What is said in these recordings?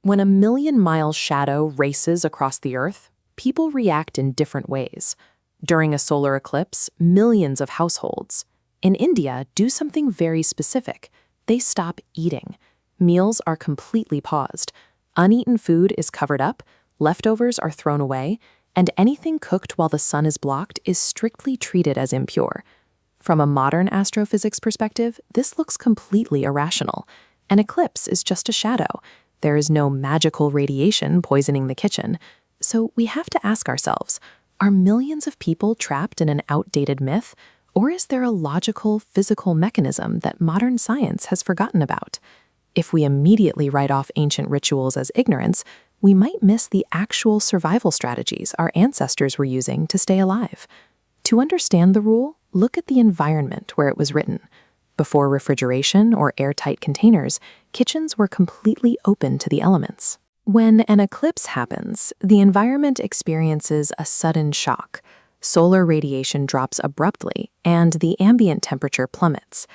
When a million-mile shadow races across the Earth, people react in different ways. During a solar eclipse, millions of households in India do something very specific. They stop eating. Meals are completely paused. Uneaten food is covered up, leftovers are thrown away, and anything cooked while the sun is blocked is strictly treated as impure. From a modern astrophysics perspective, this looks completely irrational. An eclipse is just a shadow. There is no magical radiation poisoning the kitchen. So we have to ask ourselves, are millions of people trapped in an outdated myth, or is there a logical, physical mechanism that modern science has forgotten about? If we immediately write off ancient rituals as ignorance, we might miss the actual survival strategies our ancestors were using to stay alive. To understand the rule, look at the environment where it was written. Before refrigeration or airtight containers, kitchens were completely open to the elements. When an eclipse happens, the environment experiences a sudden shock. Solar radiation drops abruptly, and the ambient temperature plummets.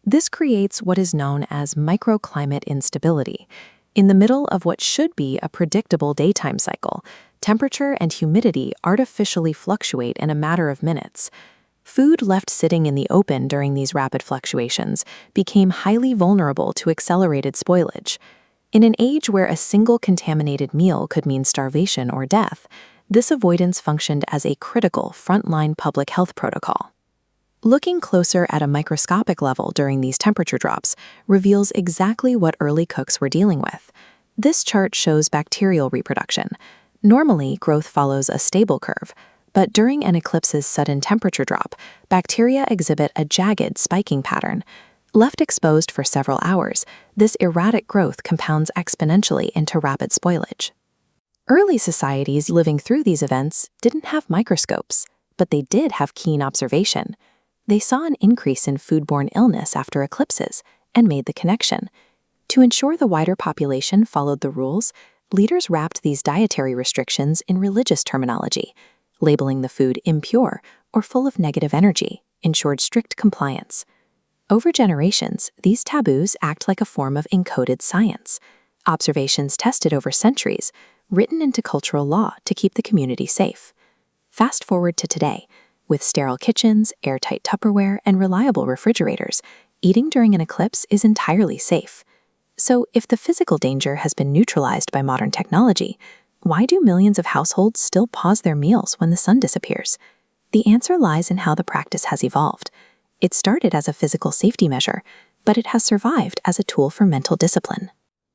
This creates what is known as microclimate instability. In the middle of what should be a predictable daytime cycle, temperature and humidity artificially fluctuate in a matter of minutes. Food left sitting in the open during these rapid fluctuations became highly vulnerable to accelerated spoilage. In an age where a single contaminated meal could mean starvation or death, this avoidance functioned as a critical frontline public health protocol. Looking closer at a microscopic level during these temperature drops reveals exactly what early cooks were dealing with. This chart shows bacterial reproduction. Normally, growth follows a stable curve, but during an eclipse's sudden temperature drop, bacteria exhibit a jagged spiking pattern. Left exposed for several hours, this erratic growth compounds exponentially into rapid spoilage. Early societies living through these events didn't have microscopes, but they did have keen observation. They saw an increase in foodborne illness after eclipses and made the connection. To ensure the wider population followed the rules, leaders wrapped these dietary restrictions in religious terminology. Labeling the food impure or full of negative energy ensured strict compliance. Over generations, these taboos act like a form of encoded science. Observations tested over centuries, written into cultural law to keep the community safe. Fast forward to today, with sterile kitchens, airtight Tupperware, and reliable refrigerators, eating during an eclipse is entirely safe. So if the physical danger has been neutralized by modern technology, why do millions of households still pause their meals when the sun disappears? The answer lies in how the practice has evolved. It started as a physical safety measure, but it has survived as a tool for mental discipline.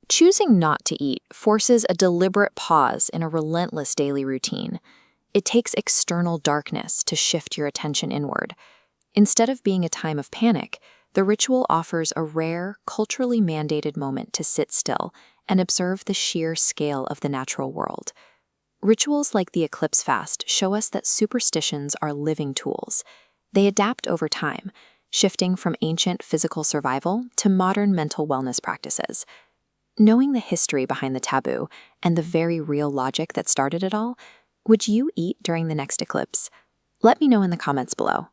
Choosing not to eat forces a deliberate pause in a relentless daily routine. It takes external darkness to shift your attention inward. Instead of being a time of panic, the ritual offers a rare, culturally mandated moment to sit still and observe the sheer scale of the natural world. Rituals like the eclipse fast show us that superstitions are living tools. They adapt over time, shifting from ancient physical survival to modern mental wellness practices. Knowing the history behind the taboo and the very real logic that started it all, would you eat during the next eclipse? Let me know in the comments below.